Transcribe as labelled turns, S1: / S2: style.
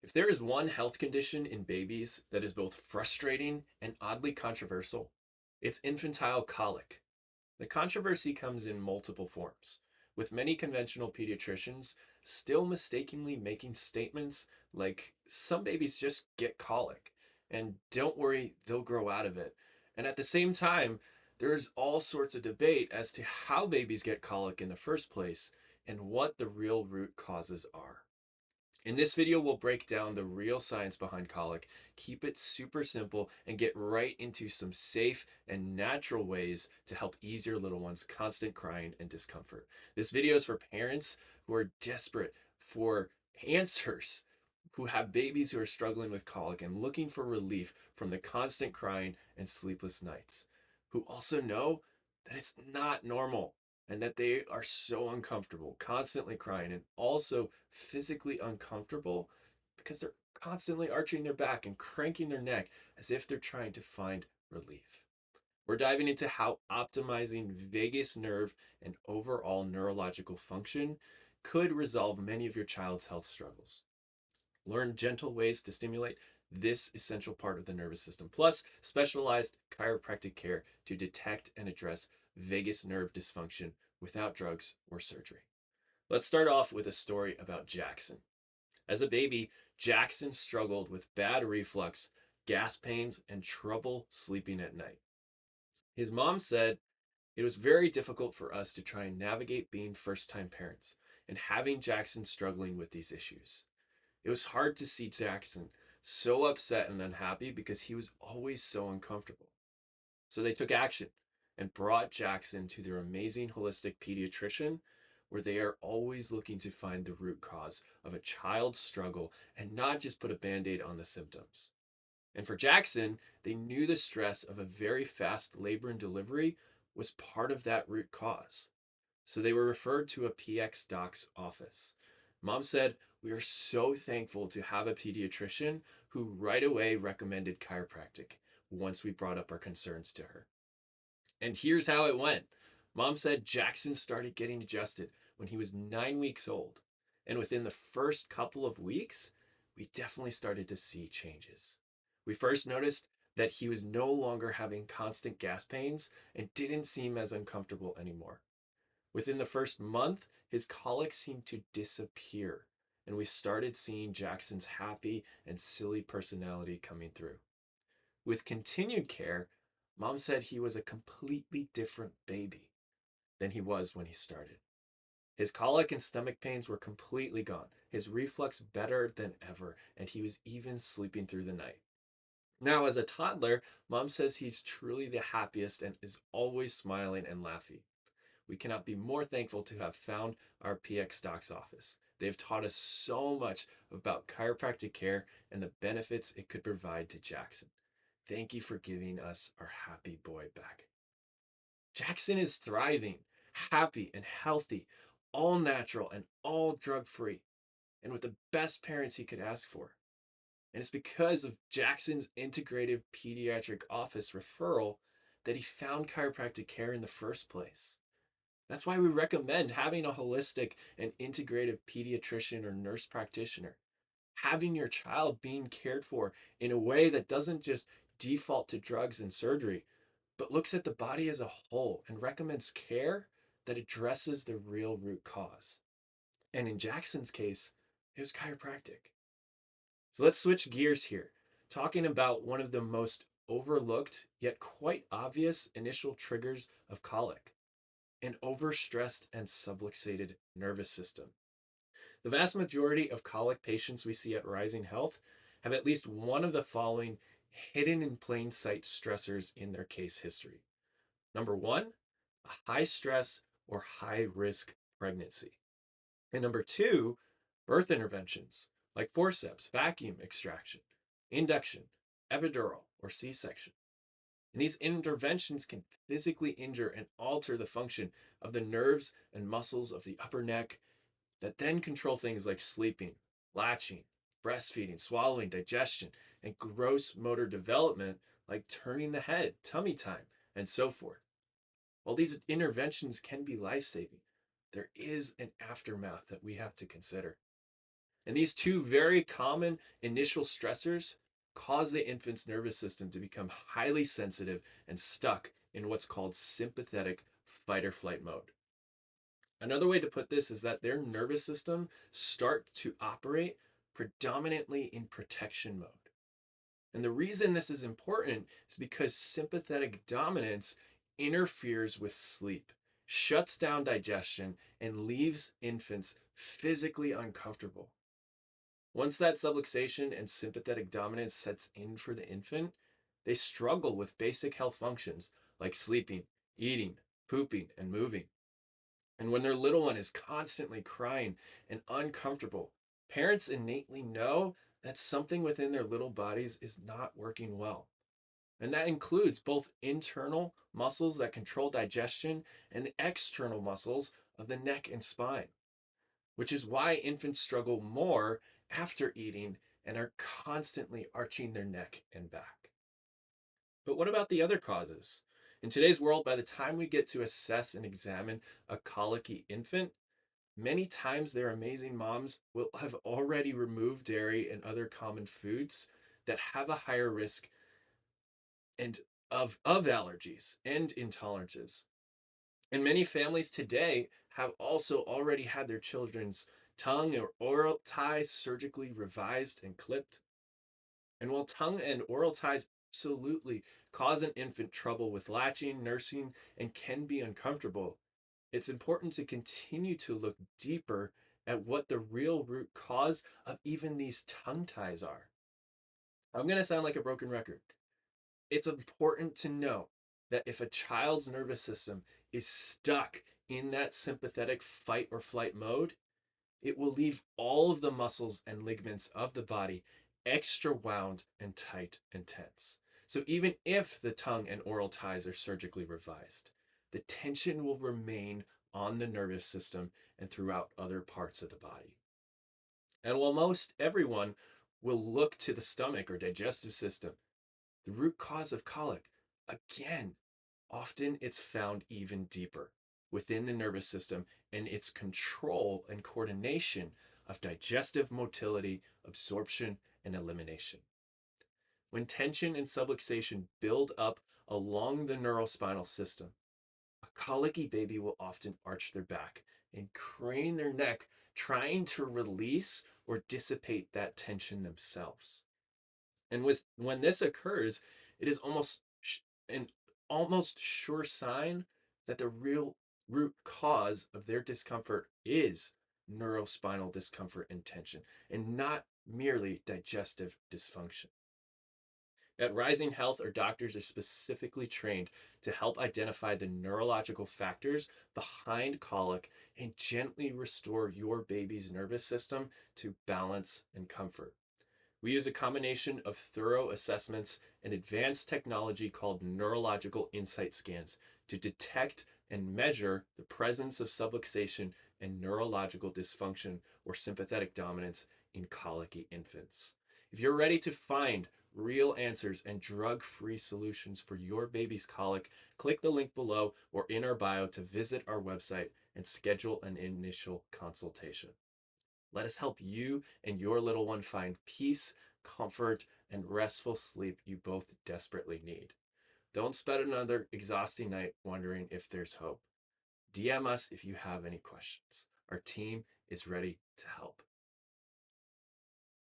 S1: If there is one health condition in babies that is both frustrating and oddly controversial, it's infantile colic. The controversy comes in multiple forms, with many conventional pediatricians still mistakenly making statements like some babies just get colic, and don't worry, they'll grow out of it. And at the same time, there's all sorts of debate as to how babies get colic in the first place and what the real root causes are. In this video, we'll break down the real science behind colic, keep it super simple, and get right into some safe and natural ways to help ease your little one's constant crying and discomfort. This video is for parents who are desperate for answers, who have babies who are struggling with colic and looking for relief from the constant crying and sleepless nights, who also know that it's not normal and that they are so uncomfortable, constantly crying, and also physically uncomfortable because they're constantly arching their back and cranking their neck as if they're trying to find relief. We're diving into how optimizing vagus nerve and overall neurological function could resolve many of your child's health struggles. Learn gentle ways to stimulate this essential part of the nervous system, plus specialized chiropractic care to detect and address vagus nerve dysfunction without drugs or surgery. Let's start off with a story about Jackson. As a baby, Jackson struggled with bad reflux, gas pains, and trouble sleeping at night. His mom said it was very difficult for us to try and navigate being first time parents and having Jackson struggling with these issues. It was hard to see Jackson so upset and unhappy because he was always so uncomfortable. So they took action and brought Jackson to their amazing holistic pediatrician, where they are always looking to find the root cause of a child's struggle and not just put a band aid on the symptoms. And for Jackson, they knew the stress of a very fast labor and delivery was part of that root cause. So they were referred to a PX doc's office. Mom said, "We are so thankful to have a pediatrician who right away recommended chiropractic once we brought up our concerns to her." And here's how it went. Mom said Jackson started getting adjusted when he was 9 weeks old. And within the first couple of weeks, we definitely started to see changes. We first noticed that he was no longer having constant gas pains and didn't seem as uncomfortable anymore. Within the first month, his colic seemed to disappear, and we started seeing Jackson's happy and silly personality coming through. With continued care, Mom said he was a completely different baby than he was when he started. His colic and stomach pains were completely gone, his reflux better than ever, and he was even sleeping through the night. Now, as a toddler, Mom says he's truly the happiest and is always smiling and laughing. We cannot be more thankful to have found our PX Docs office. They've taught us so much about chiropractic care and the benefits it could provide to Jackson. Thank you for giving us our happy boy back. Jackson is thriving, happy, and healthy, all natural and all drug free, and with the best parents he could ask for. And it's because of Jackson's integrative pediatric office referral that he found chiropractic care in the first place. That's why we recommend having a holistic and integrative pediatrician or nurse practitioner. Having your child being cared for in a way that doesn't just default to drugs and surgery, but looks at the body as a whole and recommends care that addresses the real root cause. And in Jackson's case, it was chiropractic. So let's switch gears here, talking about one of the most overlooked yet quite obvious initial triggers of colic: an overstressed and subluxated nervous system. The vast majority of colic patients we see at Rising Health have at least one of the following hidden in plain sight stressors in their case history. Number one, a high stress or high risk pregnancy. And number two, birth interventions like forceps, vacuum extraction, induction, epidural, or C section. And these interventions can physically injure and alter the function of the nerves and muscles of the upper neck that then control things like sleeping, latching, breastfeeding, swallowing, digestion, and gross motor development like turning the head, tummy time, and so forth. While these interventions can be life saving, there is an aftermath that we have to consider. And these two very common initial stressors cause the infant's nervous system to become highly sensitive and stuck in what's called sympathetic fight or flight mode. Another way to put this is that their nervous system start to operate predominantly in protection mode. And the reason this is important is because sympathetic dominance interferes with sleep, shuts down digestion, and leaves infants physically uncomfortable. Once that subluxation and sympathetic dominance sets in for the infant, they struggle with basic health functions like sleeping, eating, pooping, and moving. And when their little one is constantly crying and uncomfortable, parents innately know that something within their little bodies is not working well. And that includes both internal muscles that control digestion and the external muscles of the neck and spine, which is why infants struggle more after eating and are constantly arching their neck and back. But what about the other causes? In today's world, by the time we get to assess and examine a colicky infant, many times their amazing moms will have already removed dairy and other common foods that have a higher risk and of allergies and intolerances. And many families today have also already had their children's tongue or oral ties surgically revised and clipped. And while tongue and oral ties absolutely cause an infant trouble with latching, nursing, and can be uncomfortable, it's important to continue to look deeper at what the real root cause of even these tongue ties are. I'm going to sound like a broken record. It's important to know that if a child's nervous system is stuck in that sympathetic fight or flight mode, it will leave all of the muscles and ligaments of the body extra wound and tight and tense. So even if the tongue and oral ties are surgically revised, the tension will remain on the nervous system and throughout other parts of the body. And while most everyone will look to the stomach or digestive system, the root cause of colic, again, often it's found even deeper within the nervous system and its control and coordination of digestive motility, absorption, and elimination. When tension and subluxation build up along the neurospinal system, a colicky baby will often arch their back and crane their neck, trying to release or dissipate that tension themselves. And when this occurs, it is an almost sure sign that the real root cause of their discomfort is neurospinal discomfort and tension, and not merely digestive dysfunction. At Rising Health, our doctors are specifically trained to help identify the neurological factors behind colic and gently restore your baby's nervous system to balance and comfort. We use a combination of thorough assessments and advanced technology called neurological insight scans to detect and measure the presence of subluxation and neurological dysfunction or sympathetic dominance in colicky infants. If you're ready to find real answers and drug-free solutions for your baby's colic, click the link below or in our bio to visit our website and schedule an initial consultation. Let us help you and your little one find peace, comfort, and restful sleep you both desperately need. Don't spend another exhausting night wondering if there's hope. DM us if you have any questions. Our team is ready to help.